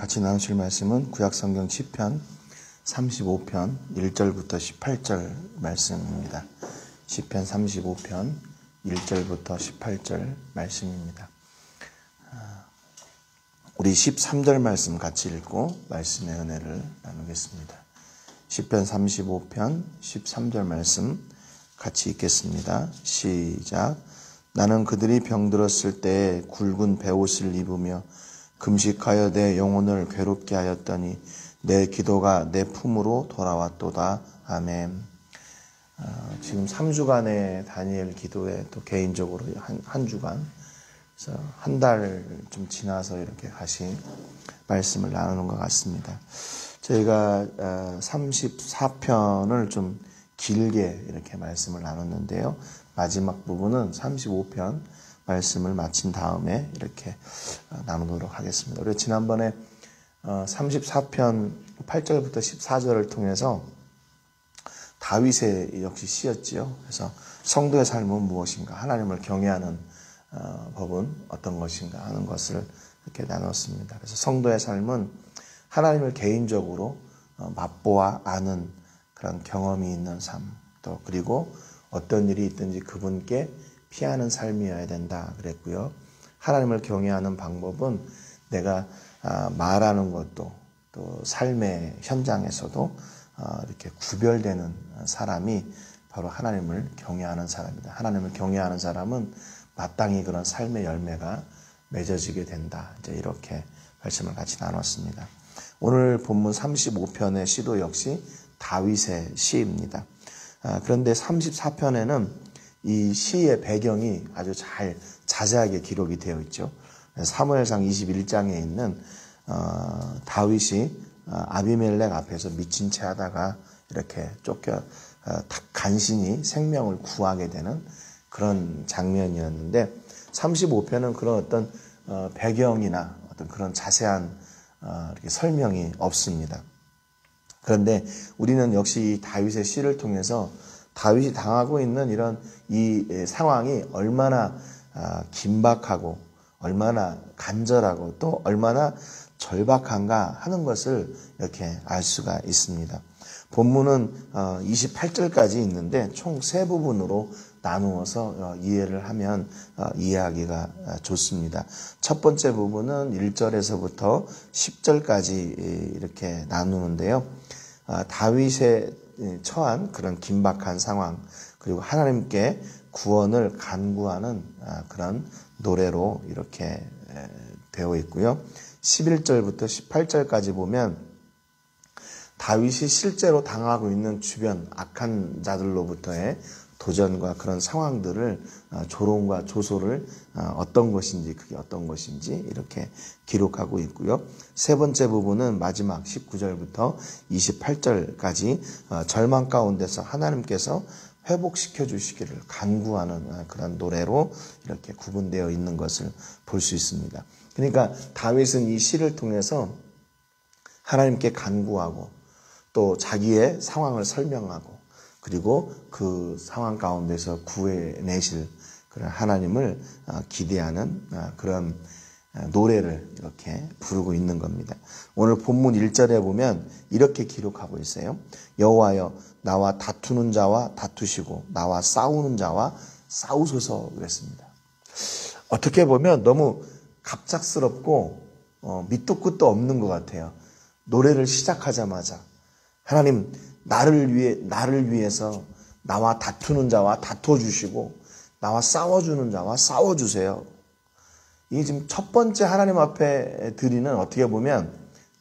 같이 나누실 말씀은 구약성경 시편 35편 1절부터 18절 말씀입니다. 시편 35편 1절부터 18절 말씀입니다. 우리 13절 말씀 같이 읽고 말씀의 은혜를 나누겠습니다. 시편 35편 13절 말씀 같이 읽겠습니다. 시작. 나는 그들이 병들었을 때에 굵은 베옷을 입으며 금식하여 내 영혼을 괴롭게 하였더니 내 기도가 내 품으로 돌아왔도다. 아멘. 지금 3주간의 다니엘 기도에 또 개인적으로 한 주간, 그래서 한 달 좀 지나서 이렇게 다시 말씀을 나누는 것 같습니다. 저희가 34편을 좀 길게 이렇게 말씀을 나눴는데요. 마지막 부분은 35편 말씀을 마친 다음에 이렇게 나누도록 하겠습니다. 우리 지난번에 34편 8절부터 14절을 통해서 다윗의 역시 시였지요. 그래서 성도의 삶은 무엇인가, 하나님을 경외하는 법은 어떤 것인가 하는 것을 이렇게 나눴습니다. 그래서 성도의 삶은 하나님을 개인적으로 맛보아 아는 그런 경험이 있는 삶, 또 그리고 어떤 일이 있든지 그분께 피하는 삶이어야 된다 그랬고요. 하나님을 경외하는 방법은 내가 말하는 것도 또 삶의 현장에서도 이렇게 구별되는 사람이 바로 하나님을 경외하는 사람이다. 하나님을 경외하는 사람은 마땅히 그런 삶의 열매가 맺어지게 된다. 이제 이렇게 말씀을 같이 나눴습니다. 오늘 본문 35편의 시도 역시 다윗의 시입니다. 그런데 34편에는 이 시의 배경이 아주 자세하게 기록이 되어 있죠. 사무엘상 21장에 있는 다윗이 아비멜렉 앞에서 미친 채 하다가 이렇게 간신히 생명을 구하게 되는 그런 장면이었는데 35편은 그런 어떤 배경이나 어떤 그런 자세한 이렇게 설명이 없습니다. 그런데 우리는 역시 다윗의 시를 통해서 다윗이 당하고 있는 이런 이 상황이 얼마나 긴박하고 얼마나 간절하고 또 얼마나 절박한가 하는 것을 이렇게 알 수가 있습니다. 본문은 28절까지 있는데 총 세 부분으로 나누어서 이해를 하면 이해하기가 좋습니다. 첫 번째 부분은 1절에서부터 10절까지 이렇게 나누는데요. 다윗의 처한 그런 긴박한 상황, 그리고 하나님께 구원을 간구하는 그런 노래로 이렇게 되어 있고요. 11절부터 18절까지 보면 다윗이 실제로 당하고 있는 주변 악한 자들로부터의 도전과 그런 상황들을 조롱과 조소를 어떤 것인지 그게 어떤 것인지 이렇게 기록하고 있고요. 세 번째 부분은 마지막 19절부터 28절까지 절망 가운데서 하나님께서 회복시켜 주시기를 간구하는 그런 노래로 이렇게 구분되어 있는 것을 볼 수 있습니다. 그러니까 다윗은 이 시를 통해서 하나님께 간구하고 또 자기의 상황을 설명하고 그리고 그 상황 가운데서 구해내실 그런 하나님을 기대하는 그런 노래를 이렇게 부르고 있는 겁니다. 오늘 본문 1절에 보면 이렇게 기록하고 있어요. 여호와여 나와 다투는 자와 다투시고 나와 싸우는 자와 싸우소서 그랬습니다. 어떻게 보면 너무 갑작스럽고 밑도 끝도 없는 것 같아요. 노래를 시작하자마자 하나님 나를 위해서 나와 다투는 자와 다투어주시고 나와 싸워주는 자와 싸워주세요. 이게 지금 첫 번째 하나님 앞에 드리는 어떻게 보면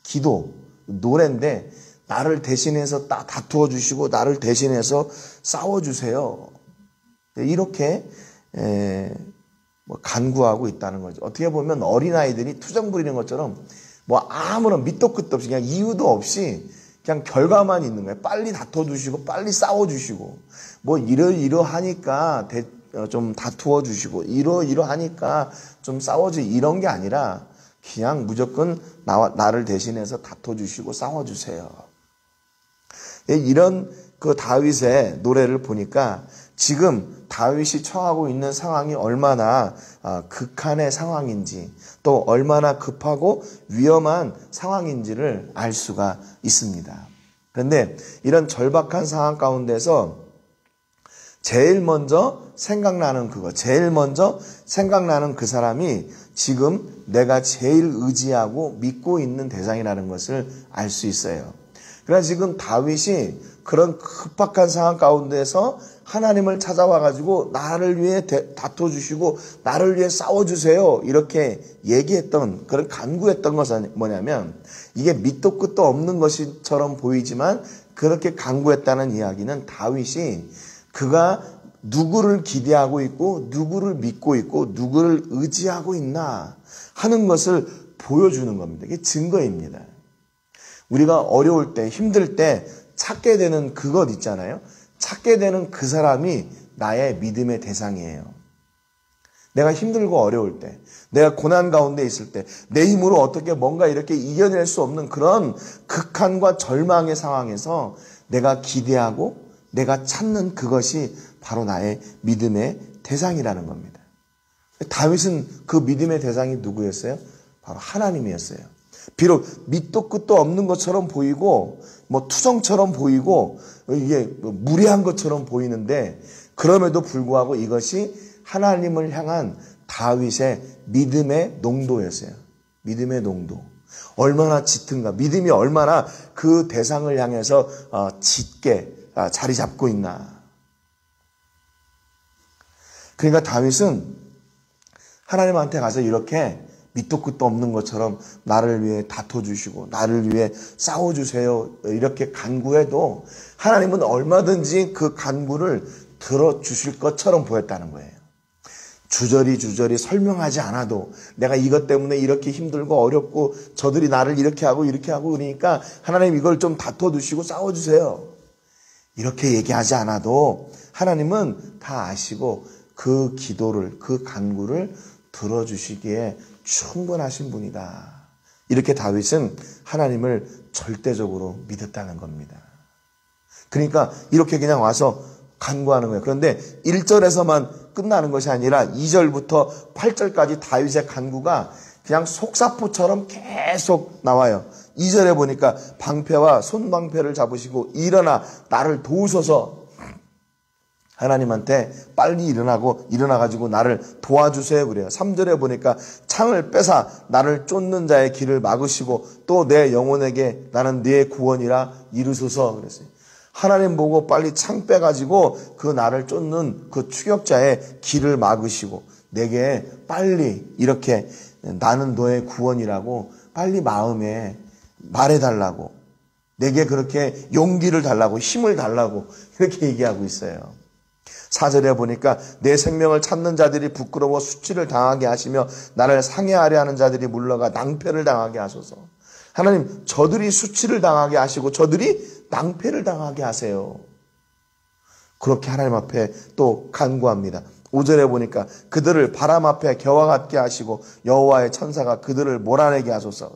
기도, 노래인데 나를 대신해서 다투어주시고 나를 대신해서 싸워주세요. 이렇게 간구하고 있다는 거죠. 어떻게 보면 어린아이들이 투정 부리는 것처럼 아무런 밑도 끝도 없이 그냥 이유도 없이 그냥 결과만 있는 거예요. 빨리 다퉈주시고 빨리 싸워주시고 이러하니까 좀 다투어주시고 이러하니까 좀 싸워주시고 이런 게 아니라 그냥 무조건 나를 대신해서 다퉈주시고 싸워주세요. 이런 그 다윗의 노래를 보니까 지금 다윗이 처하고 있는 상황이 얼마나 극한의 상황인지, 또 얼마나 급하고 위험한 상황인지를 알 수가 있습니다. 그런데 이런 절박한 상황 가운데서 제일 먼저 생각나는 그 사람이 지금 내가 제일 의지하고 믿고 있는 대상이라는 것을 알 수 있어요. 그러나 지금 다윗이 그런 급박한 상황 가운데서 하나님을 찾아와가지고 나를 위해 다퉈주시고 나를 위해 싸워주세요, 이렇게 얘기했던, 그런 간구했던 것은 뭐냐면, 이게 밑도 끝도 없는 것처럼 보이지만 그렇게 간구했다는 이야기는 다윗이 그가 누구를 기대하고 있고 누구를 믿고 있고 누구를 의지하고 있나 하는 것을 보여주는 겁니다. 이게 증거입니다. 우리가 어려울 때, 힘들 때 찾게 되는 그것 있잖아요. 찾게 되는 그 사람이 나의 믿음의 대상이에요. 내가 힘들고 어려울 때, 내가 고난 가운데 있을 때, 내 힘으로 어떻게 뭔가 이렇게 이겨낼 수 없는 그런 극한과 절망의 상황에서 내가 기대하고 내가 찾는 그것이 바로 나의 믿음의 대상이라는 겁니다. 다윗은 그 믿음의 대상이 누구였어요? 바로 하나님이었어요. 비록 밑도 끝도 없는 것처럼 보이고 투성처럼 보이고 이게 무례한 것처럼 보이는데, 그럼에도 불구하고 이것이 하나님을 향한 다윗의 믿음의 농도였어요. 믿음의 농도. 얼마나 짙은가, 믿음이 얼마나 그 대상을 향해서 짙게 자리 잡고 있나. 그러니까 다윗은 하나님한테 가서 이렇게 밑도 끝도 없는 것처럼 나를 위해 다퉈주시고 나를 위해 싸워주세요, 이렇게 간구해도 하나님은 얼마든지 그 간구를 들어주실 것처럼 보였다는 거예요. 주저리 설명하지 않아도 내가 이것 때문에 이렇게 힘들고 어렵고 저들이 나를 이렇게 하고 그러니까 하나님 이걸 좀 다퉈주시고 싸워주세요, 이렇게 얘기하지 않아도 하나님은 다 아시고 그 기도를, 그 간구를 들어주시기에 충분하신 분이다. 이렇게 다윗은 하나님을 절대적으로 믿었다는 겁니다. 그러니까 이렇게 그냥 와서 간구하는 거예요. 그런데 1절에서만 끝나는 것이 아니라 2절부터 8절까지 다윗의 간구가 그냥 속사포처럼 계속 나와요. 2절에 보니까 방패와 손방패를 잡으시고 일어나 나를 도우소서, 하나님한테 빨리 일어나가지고 나를 도와주세요 그래요. 3절에 보니까 창을 빼사 나를 쫓는 자의 길을 막으시고 또 내 영혼에게 나는 네 구원이라 이르소서 그랬어요. 하나님 보고 빨리 창 빼가지고 그 나를 쫓는 그 추격자의 길을 막으시고 내게 빨리 이렇게 나는 너의 구원이라고 빨리 마음에 말해달라고, 내게 그렇게 용기를 달라고, 힘을 달라고 이렇게 얘기하고 있어요. 4절에 보니까 내 생명을 찾는 자들이 부끄러워 수치를 당하게 하시며 나를 상해하려 하는 자들이 물러가 낭패를 당하게 하소서. 하나님, 저들이 수치를 당하게 하시고 저들이 낭패를 당하게 하세요. 그렇게 하나님 앞에 또 간구합니다. 5절에 보니까 그들을 바람 앞에 겨와 같게 하시고 여호와의 천사가 그들을 몰아내게 하소서.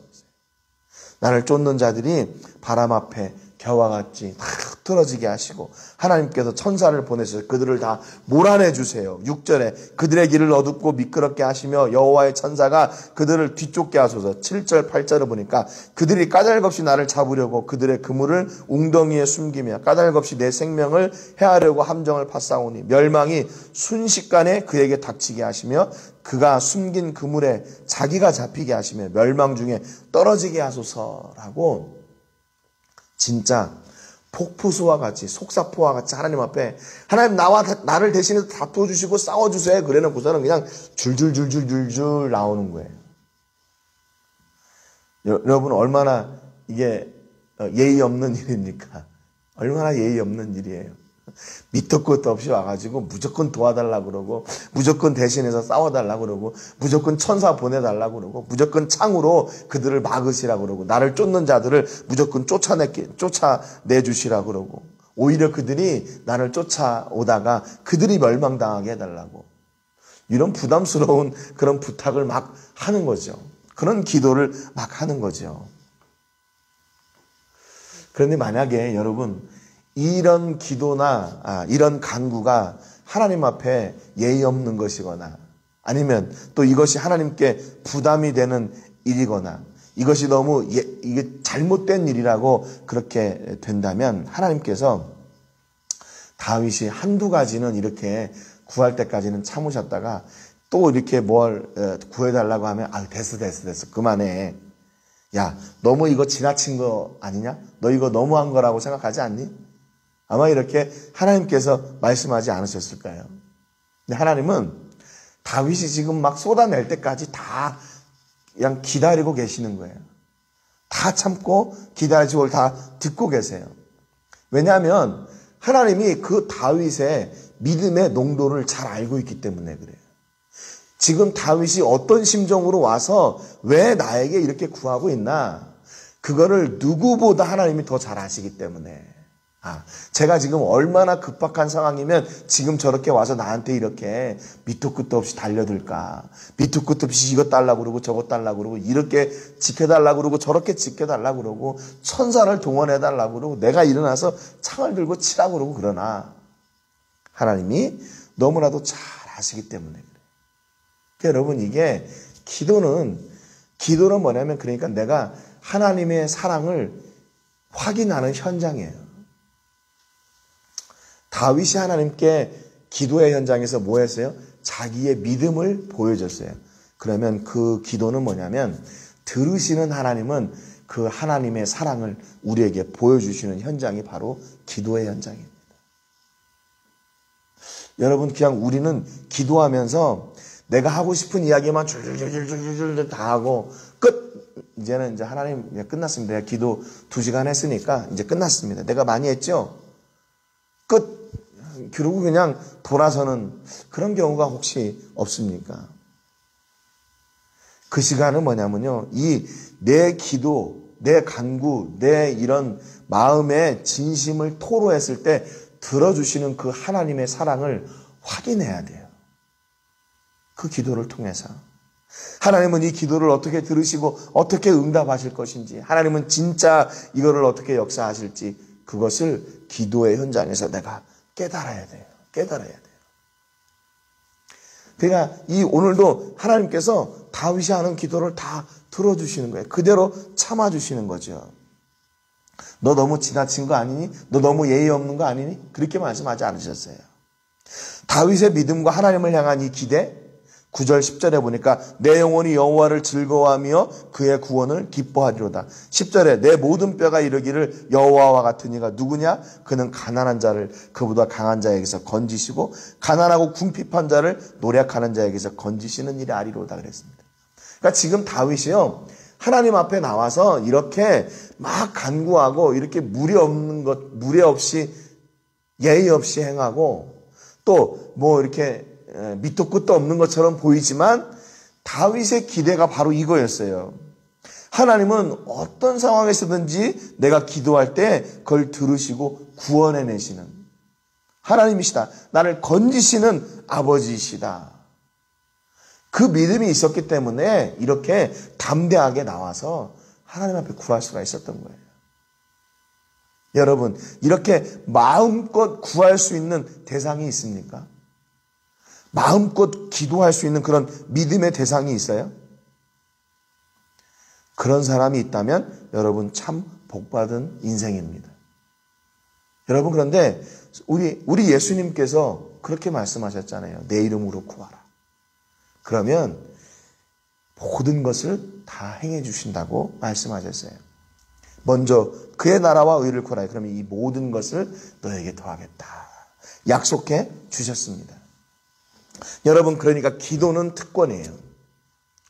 나를 쫓는 자들이 바람 앞에 겨와 같이 틀어지게 하시고 하나님께서 천사를 보내셔서 그들을 다 몰아내 주세요. 6절에 그들의 길을 어둡고 미끄럽게 하시며 여호와의 천사가 그들을 뒤쫓게 하소서. 7절 8절을 보니까 그들이 까닭없이 나를 잡으려고 그들의 그물을 웅덩이에 숨기며 까닭없이 내 생명을 해하려고 함정을 파싸우니 멸망이 순식간에 그에게 닥치게 하시며 그가 숨긴 그물에 자기가 잡히게 하시며 멸망 중에 떨어지게 하소서라고, 진짜 폭포수와 같이, 속사포와 같이 하나님 앞에 하나님 나를 대신해서 다퉈주시고 싸워주세요 그래놓고서는 그냥 줄줄 나오는 거예요. 여러분, 얼마나 이게 예의 없는 일입니까? 얼마나 예의 없는 일이에요. 밑도 끝도 없이 와가지고 무조건 도와달라고 그러고 무조건 대신해서 싸워달라고 그러고 무조건 천사 보내달라고 그러고 무조건 창으로 그들을 막으시라고 그러고 나를 쫓는 자들을 무조건 쫓아내주시라고 그러고 오히려 그들이 나를 쫓아오다가 그들이 멸망당하게 해달라고, 이런 부담스러운 그런 부탁을 막 하는 거죠. 그런 기도를 막 하는 거죠. 그런데 만약에 여러분 이런 기도나 이런 간구가 하나님 앞에 예의 없는 것이거나 아니면 또 이것이 하나님께 부담이 되는 일이거나 이것이 너무 이게 잘못된 일이라고 그렇게 된다면 하나님께서 다윗이 한두 가지는 이렇게 구할 때까지는 참으셨다가 또 이렇게 뭘 구해달라고 하면 됐어 그만해. 야, 너무 이거 지나친 거 아니냐? 너 이거 너무한 거라고 생각하지 않니? 아마 이렇게 하나님께서 말씀하지 않으셨을까요? 근데 하나님은 다윗이 지금 막 쏟아낼 때까지 다 그냥 기다리고 계시는 거예요. 다 참고 기다리고 다 듣고 계세요. 왜냐하면 하나님이 그 다윗의 믿음의 농도를 잘 알고 있기 때문에 그래요. 지금 다윗이 어떤 심정으로 와서 왜 나에게 이렇게 구하고 있나? 그거를 누구보다 하나님이 더 잘 아시기 때문에 제가 지금 얼마나 급박한 상황이면 지금 저렇게 와서 나한테 이렇게 밑도 끝도 없이 달려들까? 밑도 끝도 없이 이것 달라고 그러고 저것 달라고 그러고 이렇게 지켜달라고 그러고 저렇게 지켜달라고 그러고 천사를 동원해달라고 그러고 내가 일어나서 창을 들고 치라고 그러고 그러나 하나님이 너무나도 잘 아시기 때문에 그래요. 그러니까 여러분 이게 기도는 뭐냐면 그러니까 내가 하나님의 사랑을 확인하는 현장이에요. 다윗이 하나님께 기도의 현장에서 뭐 했어요? 자기의 믿음을 보여줬어요. 그러면 그 기도는 뭐냐면 들으시는 하나님은 그 하나님의 사랑을 우리에게 보여주시는 현장이 바로 기도의 현장입니다. 여러분 그냥 우리는 기도하면서 내가 하고 싶은 이야기만 줄줄줄줄줄 다 하고 이제는 이제 하나님 끝났습니다. 내가 기도 2시간 했으니까 이제 끝났습니다. 내가 많이 했죠? 그러고 그냥 돌아서는 그런 경우가 혹시 없습니까? 그 시간은 뭐냐면요. 내 기도, 내 간구, 내 이런 마음의 진심을 토로했을 때 들어주시는 그 하나님의 사랑을 확인해야 돼요. 그 기도를 통해서. 하나님은 이 기도를 어떻게 들으시고 어떻게 응답하실 것인지, 하나님은 진짜 이거를 어떻게 역사하실지 그것을 기도의 현장에서 내가 깨달아야 돼요. 그러니까 오늘도 하나님께서 다윗이 하는 기도를 다 들어주시는 거예요. 그대로 참아주시는 거죠. 너 너무 지나친 거 아니니? 너 너무 예의 없는 거 아니니? 그렇게 말씀하지 않으셨어요. 다윗의 믿음과 하나님을 향한 이 기대, 9절 10절에 보니까 내 영혼이 여호와를 즐거워하며 그의 구원을 기뻐하리로다. 10절에 내 모든 뼈가 이르기를 여호와와 같은 이가 누구냐? 그는 가난한 자를 그보다 강한 자에게서 건지시고 가난하고 궁핍한 자를 노력하는 자에게서 건지시는 일이 아리로다 그랬습니다. 그러니까 지금 다윗이요 하나님 앞에 나와서 이렇게 막 간구하고 이렇게 무례 없이 예의 없이 행하고 또 뭐 이렇게 밑도 끝도 없는 것처럼 보이지만 다윗의 기대가 바로 이거였어요. 하나님은 어떤 상황에서든지 내가 기도할 때 그걸 들으시고 구원해내시는 하나님이시다. 나를 건지시는 아버지이시다. 그 믿음이 있었기 때문에 이렇게 담대하게 나와서 하나님 앞에 구할 수가 있었던 거예요. 여러분, 이렇게 마음껏 구할 수 있는 대상이 있습니까? 마음껏 기도할 수 있는 그런 믿음의 대상이 있어요? 그런 사람이 있다면 여러분 참 복받은 인생입니다. 여러분 그런데 우리 예수님께서 그렇게 말씀하셨잖아요. 내 이름으로 구하라. 그러면 모든 것을 다 행해 주신다고 말씀하셨어요. 먼저 그의 나라와 의를 구하라. 그러면 이 모든 것을 너에게 더하겠다. 약속해 주셨습니다. 여러분 그러니까 기도는 특권이에요.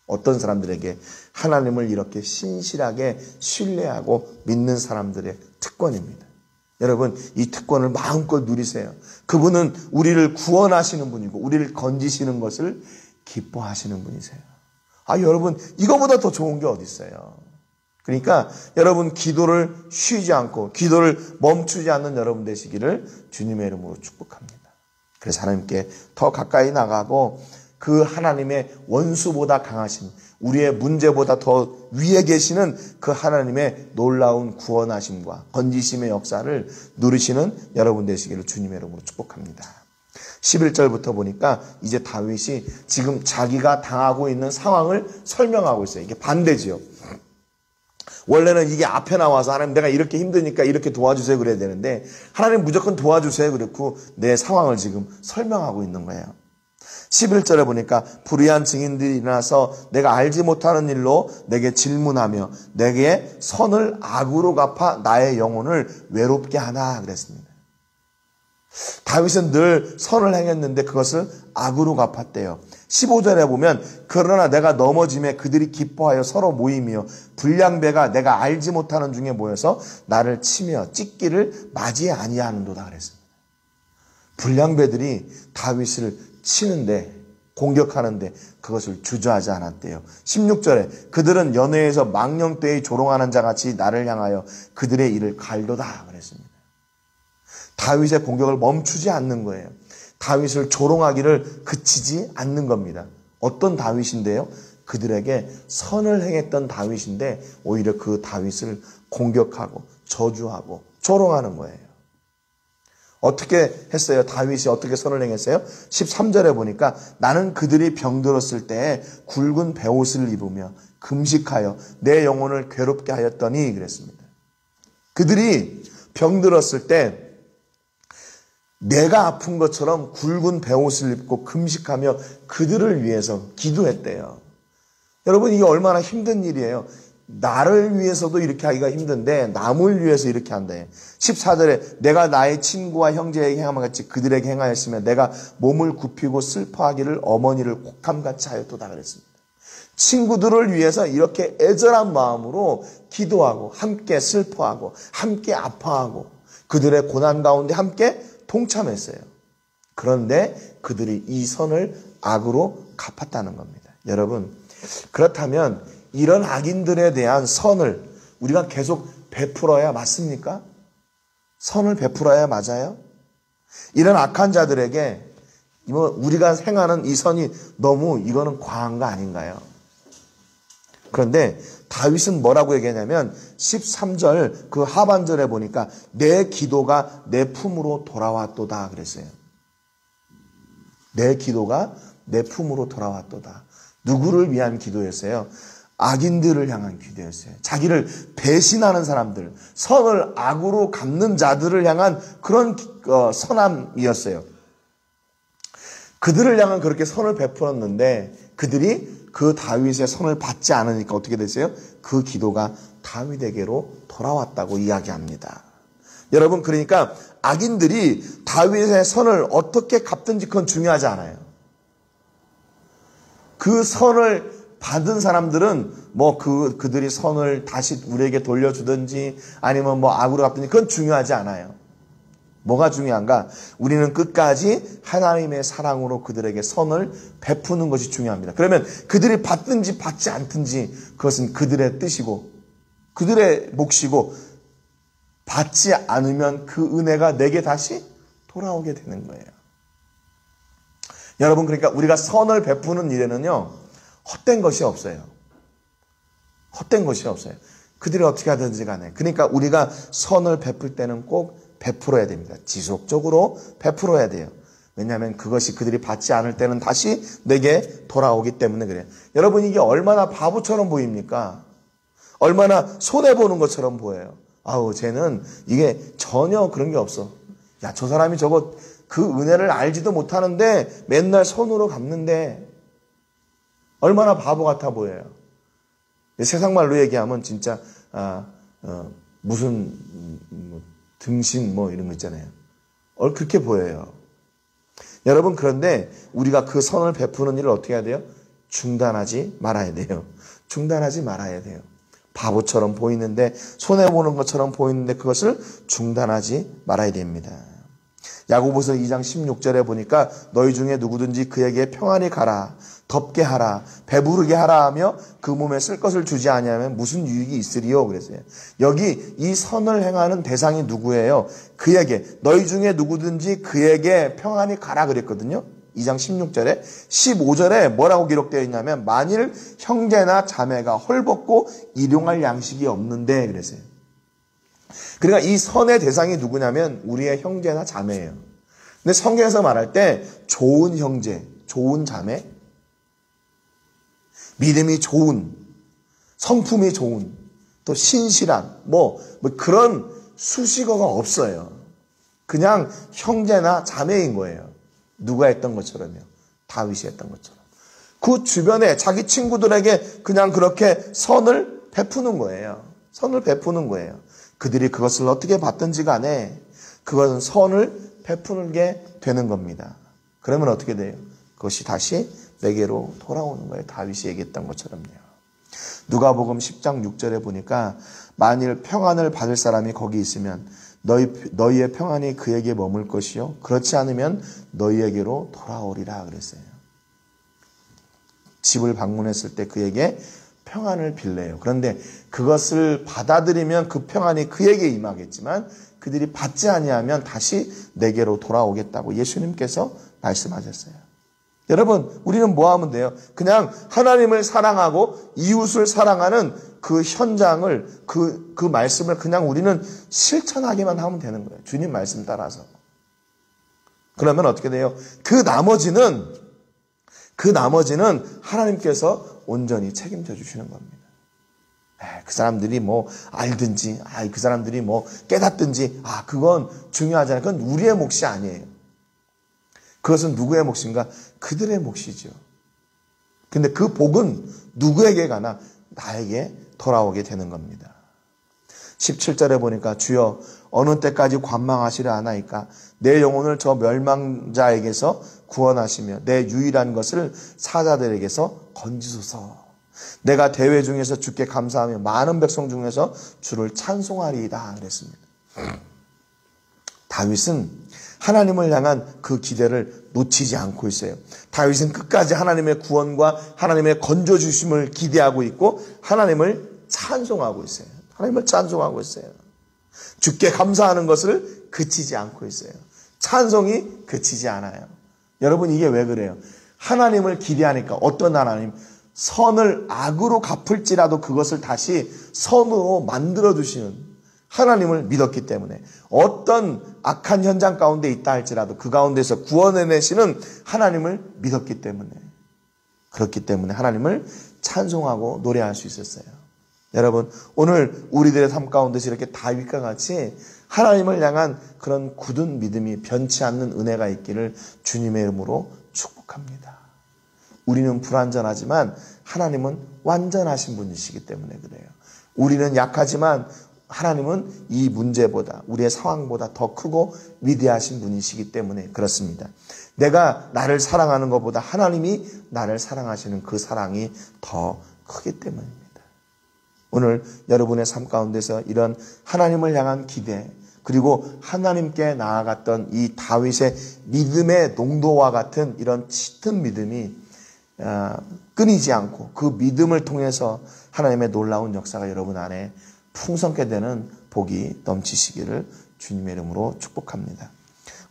어떤 사람들에게 하나님을 이렇게 신실하게 신뢰하고 믿는 사람들의 특권입니다. 여러분 이 특권을 마음껏 누리세요. 그분은 우리를 구원하시는 분이고 우리를 건지시는 것을 기뻐하시는 분이세요. 여러분 이거보다 더 좋은 게 어디 있어요. 그러니까 여러분 기도를 쉬지 않고 기도를 멈추지 않는 여러분 되시기를 주님의 이름으로 축복합니다. 그래서 하나님께 더 가까이 나가고 그 하나님의 원수보다 강하신 우리의 문제보다 더 위에 계시는 그 하나님의 놀라운 구원하심과 건지심의 역사를 누리시는 여러분 되시기를 주님의 이름으로 축복합니다. 11절부터 보니까 이제 다윗이 지금 자기가 당하고 있는 상황을 설명하고 있어요. 이게 반대지요. 원래는 이게 앞에 나와서 하나님 내가 이렇게 힘드니까 이렇게 도와주세요 그래야 되는데 하나님 무조건 도와주세요 그렇고 내 상황을 지금 설명하고 있는 거예요. 11절에 보니까 불의한 증인들이 일어나서 내가 알지 못하는 일로 내게 질문하며 내게 선을 악으로 갚아 나의 영혼을 외롭게 하나 그랬습니다. 다윗은 늘 선을 행했는데 그것을 악으로 갚았대요. 15절에 보면 그러나 내가 넘어짐에 그들이 기뻐하여 서로 모이며 불량배가 내가 알지 못하는 중에 모여서 나를 치며 찢기를 맞이 아니하는도다 그랬습니다. 불량배들이 다윗을 치는데 공격하는데 그것을 주저하지 않았대요. 16절에 그들은 연회에서 망령되이 조롱하는 자같이 나를 향하여 그들의 일을 갈도다 그랬습니다. 다윗의 공격을 멈추지 않는 거예요. 다윗을 조롱하기를 그치지 않는 겁니다. 어떤 다윗인데요? 그들에게 선을 행했던 다윗인데 오히려 그 다윗을 공격하고 저주하고 조롱하는 거예요. 어떻게 했어요? 다윗이 어떻게 선을 행했어요? 13절에 보니까 나는 그들이 병들었을 때에 굵은 베옷을 입으며 금식하여 내 영혼을 괴롭게 하였더니 그랬습니다. 그들이 병들었을 때 내가 아픈 것처럼 굵은 베옷을 입고 금식하며 그들을 위해서 기도했대요. 여러분 이게 얼마나 힘든 일이에요. 나를 위해서도 이렇게 하기가 힘든데 남을 위해서 이렇게 한대. 14절에 내가 나의 친구와 형제에게 행함과 같이 그들에게 행하였으며 내가 몸을 굽히고 슬퍼하기를 어머니를 곶감같이 하였도다 그랬습니다. 친구들을 위해서 이렇게 애절한 마음으로 기도하고 함께 슬퍼하고 함께 아파하고 그들의 고난 가운데 함께 동참했어요. 그런데 그들이 이 선을 악으로 갚았다는 겁니다. 여러분 그렇다면 이런 악인들에 대한 선을 우리가 계속 베풀어야 맞습니까? 선을 베풀어야 맞아요? 이런 악한 자들에게 우리가 행하는 이 선이 너무 이거는 과한 거 아닌가요? 그런데 다윗은 뭐라고 얘기하냐면 13절 그 하반절에 보니까 내 기도가 내 품으로 돌아왔도다 그랬어요. 내 기도가 내 품으로 돌아왔도다. 누구를 위한 기도였어요? 악인들을 향한 기도였어요. 자기를 배신하는 사람들, 선을 악으로 갚는 자들을 향한 그런 선함이었어요. 그들을 향한 그렇게 선을 베풀었는데 그들이 그 다윗의 선을 받지 않으니까 어떻게 됐어요? 그 기도가 다윗에게로 돌아왔다고 이야기합니다. 여러분 그러니까 악인들이 다윗의 선을 어떻게 갚든지 그건 중요하지 않아요. 그 선을 받은 사람들은 그들이 선을 다시 우리에게 돌려주든지 아니면 악으로 갚든지 그건 중요하지 않아요. 뭐가 중요한가? 우리는 끝까지 하나님의 사랑으로 그들에게 선을 베푸는 것이 중요합니다. 그러면 그들이 받든지 받지 않든지 그것은 그들의 뜻이고 그들의 몫이고 받지 않으면 그 은혜가 내게 다시 돌아오게 되는 거예요. 여러분 그러니까 우리가 선을 베푸는 일에는요 헛된 것이 없어요. 헛된 것이 없어요. 그들이 어떻게 하든지 간에. 그러니까 우리가 선을 베풀 때는 꼭 베풀어야 됩니다. 지속적으로 베풀어야 돼요. 왜냐하면 그것이 그들이 받지 않을 때는 다시 내게 돌아오기 때문에 그래요. 여러분 이게 얼마나 바보처럼 보입니까? 얼마나 손해보는 것처럼 보여요. 쟤는 이게 전혀 그런 게 없어. 야, 저 사람이 저거 그 은혜를 알지도 못하는데 맨날 손으로 갚는데 얼마나 바보 같아 보여요. 세상 말로 얘기하면 진짜 무슨 등신 이런 거 있잖아요. 그렇게 보여요. 여러분 그런데 우리가 그 선을 베푸는 일을 어떻게 해야 돼요? 중단하지 말아야 돼요. 중단하지 말아야 돼요. 바보처럼 보이는데 손해보는 것처럼 보이는데 그것을 중단하지 말아야 됩니다. 야고보서 2장 16절에 보니까 너희 중에 누구든지 그에게 평안히 가라, 덥게 하라, 배부르게 하라 하며 그 몸에 쓸 것을 주지 아니하면 무슨 유익이 있으리요 그랬어요. 여기 이 선을 행하는 대상이 누구예요? 그에게, 너희 중에 누구든지 그에게 평안히 가라 그랬거든요. 2장 16절에 15절에 뭐라고 기록되어 있냐면 만일 형제나 자매가 헐벗고 일용할 양식이 없는데 그랬어요. 그러니까 이 선의 대상이 누구냐면 우리의 형제나 자매예요. 근데 성경에서 말할 때 좋은 형제, 좋은 자매, 믿음이 좋은, 성품이 좋은, 또 신실한 뭐 그런 수식어가 없어요. 그냥 형제나 자매인 거예요. 누가 했던 것처럼요. 다윗이 했던 것처럼. 그 주변에 자기 친구들에게 그냥 그렇게 선을 베푸는 거예요. 선을 베푸는 거예요. 그들이 그것을 어떻게 받든지 간에 그것은 선을 베푸는 게 되는 겁니다. 그러면 어떻게 돼요? 그것이 다시 내게로 돌아오는 거예요. 다윗이 얘기했던 것처럼요. 누가복음 10장 6절에 보니까 만일 평안을 받을 사람이 거기 있으면 너희의 평안이 그에게 머물 것이요 그렇지 않으면 너희에게로 돌아오리라 그랬어요. 집을 방문했을 때 그에게 평안을 빌래요. 그런데 그것을 받아들이면 그 평안이 그에게 임하겠지만 그들이 받지 아니하면 다시 내게로 돌아오겠다고 예수님께서 말씀하셨어요. 여러분, 우리는 뭐 하면 돼요? 그냥 하나님을 사랑하고 이웃을 사랑하는 그 현장을, 그 말씀을 그냥 우리는 실천하기만 하면 되는 거예요. 주님 말씀 따라서. 그러면 어떻게 돼요? 그 나머지는 하나님께서 온전히 책임져 주시는 겁니다. 그 사람들이 뭐 알든지, 그 사람들이 뭐 깨닫든지, 그건 중요하지 않아요. 그건 우리의 몫이 아니에요. 그것은 누구의 몫인가? 그들의 몫이죠. 근데 그 복은 누구에게 가나? 나에게 돌아오게 되는 겁니다. 17절에 보니까 주여 어느 때까지 관망하시려 하나이까? 내 영혼을 저 멸망자에게서 구원하시며 내 유일한 것을 사자들에게서 건지소서. 내가 대회 중에서 주께 감사하며 많은 백성 중에서 주를 찬송하리이다 그랬습니다. 다윗은 하나님을 향한 그 기대를 놓치지 않고 있어요. 다윗은 끝까지 하나님의 구원과 하나님의 건져주심을 기대하고 있고 하나님을 찬송하고 있어요. 하나님을 찬송하고 있어요. 주께 감사하는 것을 그치지 않고 있어요. 찬송이 그치지 않아요. 여러분, 이게 왜 그래요? 하나님을 기대하니까 어떤 하나님? 선을 악으로 갚을지라도 그것을 다시 선으로 만들어주시는 하나님을 믿었기 때문에 어떤 악한 현장 가운데 있다 할지라도 그 가운데서 구원해내시는 하나님을 믿었기 때문에 그렇기 때문에 하나님을 찬송하고 노래할 수 있었어요. 여러분, 오늘 우리들의 삶 가운데서 이렇게 다윗과 같이 하나님을 향한 그런 굳은 믿음이 변치 않는 은혜가 있기를 주님의 이름으로 축복합니다. 우리는 불완전하지만 하나님은 완전하신 분이시기 때문에 그래요. 우리는 약하지만 하나님은 이 문제보다 우리의 상황보다 더 크고 위대하신 분이시기 때문에 그렇습니다. 내가 나를 사랑하는 것보다 하나님이 나를 사랑하시는 그 사랑이 더 크기 때문입니다. 오늘 여러분의 삶 가운데서 이런 하나님을 향한 기대 그리고 하나님께 나아갔던 이 다윗의 믿음의 농도와 같은 이런 짙은 믿음이 끊이지 않고 그 믿음을 통해서 하나님의 놀라운 역사가 여러분 안에 풍성케 되는 복이 넘치시기를 주님의 이름으로 축복합니다.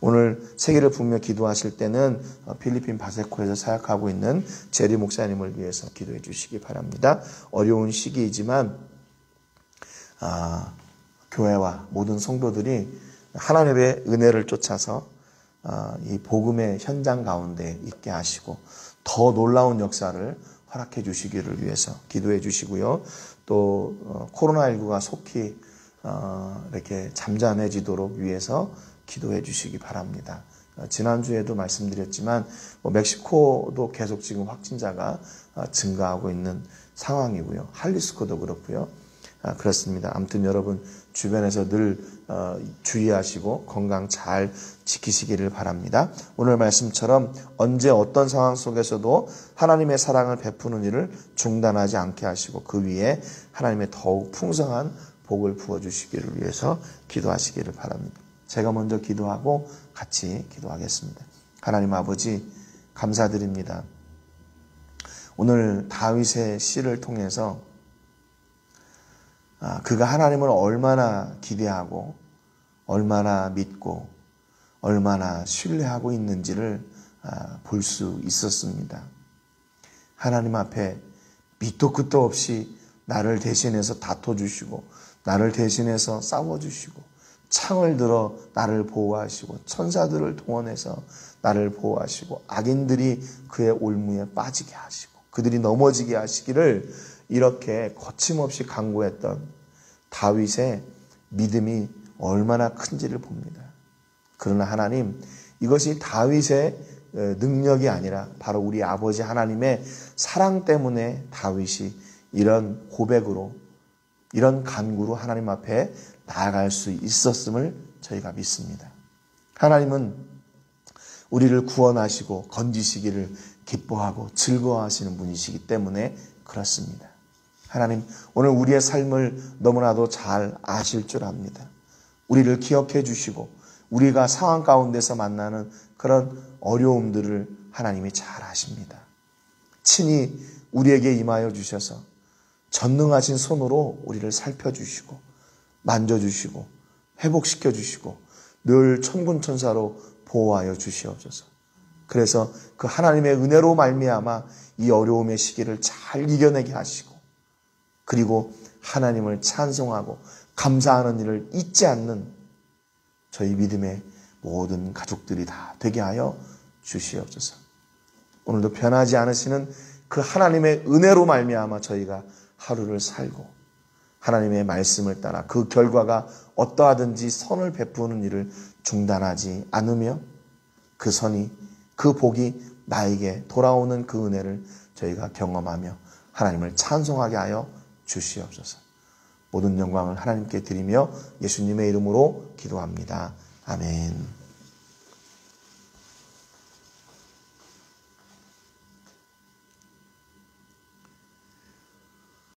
오늘 세계를 부르며 기도하실 때는 필리핀 바세코에서 사역하고 있는 제리 목사님을 위해서 기도해 주시기 바랍니다. 어려운 시기이지만 교회와 모든 성도들이 하나님의 은혜를 쫓아서 이 복음의 현장 가운데 있게 하시고 더 놀라운 역사를 허락해 주시기를 위해서 기도해 주시고요. 또 코로나19가 속히 이렇게 잠잠해지도록 위해서 기도해 주시기 바랍니다. 지난주에도 말씀드렸지만 멕시코도 계속 지금 확진자가 증가하고 있는 상황이고요. 할리스코도 그렇고요. 그렇습니다. 아무튼 여러분 주변에서 늘 주의하시고 건강 잘 지키시기를 바랍니다. 오늘 말씀처럼 언제 어떤 상황 속에서도 하나님의 사랑을 베푸는 일을 중단하지 않게 하시고 그 위에 하나님의 더욱 풍성한 복을 부어주시기를 위해서 기도하시기를 바랍니다. 제가 먼저 기도하고 같이 기도하겠습니다. 하나님 아버지 감사드립니다. 오늘 다윗의 시를 통해서 그가 하나님을 얼마나 기대하고 얼마나 믿고 얼마나 신뢰하고 있는지를 볼 수 있었습니다. 하나님 앞에 밑도 끝도 없이 나를 대신해서 다퉈주시고 나를 대신해서 싸워주시고 창을 들어 나를 보호하시고 천사들을 동원해서 나를 보호하시고 악인들이 그의 올무에 빠지게 하시고 그들이 넘어지게 하시기를 이렇게 거침없이 간구했던 다윗의 믿음이 얼마나 큰지를 봅니다. 그러나 하나님, 이것이 다윗의 능력이 아니라 바로 우리 아버지 하나님의 사랑 때문에 다윗이 이런 고백으로 이런 간구로 하나님 앞에 나아갈 수 있었음을 저희가 믿습니다. 하나님은 우리를 구원하시고 건지시기를 기뻐하고 즐거워하시는 분이시기 때문에 그렇습니다. 하나님, 오늘 우리의 삶을 너무나도 잘 아실 줄 압니다. 우리를 기억해 주시고 우리가 상황 가운데서 만나는 그런 어려움들을 하나님이 잘 아십니다. 친히 우리에게 임하여 주셔서 전능하신 손으로 우리를 살펴주시고 만져주시고 회복시켜 주시고 늘 천군천사로 보호하여 주시옵소서. 그래서 그 하나님의 은혜로 말미암아 이 어려움의 시기를 잘 이겨내게 하시고 그리고 하나님을 찬송하고 감사하는 일을 잊지 않는 저희 믿음의 모든 가족들이 다 되게 하여 주시옵소서. 오늘도 변하지 않으시는 그 하나님의 은혜로 말미암아 저희가 하루를 살고 하나님의 말씀을 따라 그 결과가 어떠하든지 선을 베푸는 일을 중단하지 않으며 그 선이 그 복이 나에게 돌아오는 그 은혜를 저희가 경험하며 하나님을 찬송하게 하여 주시옵소서. 모든 영광을 하나님께 드리며 예수님의 이름으로 기도합니다. 아멘.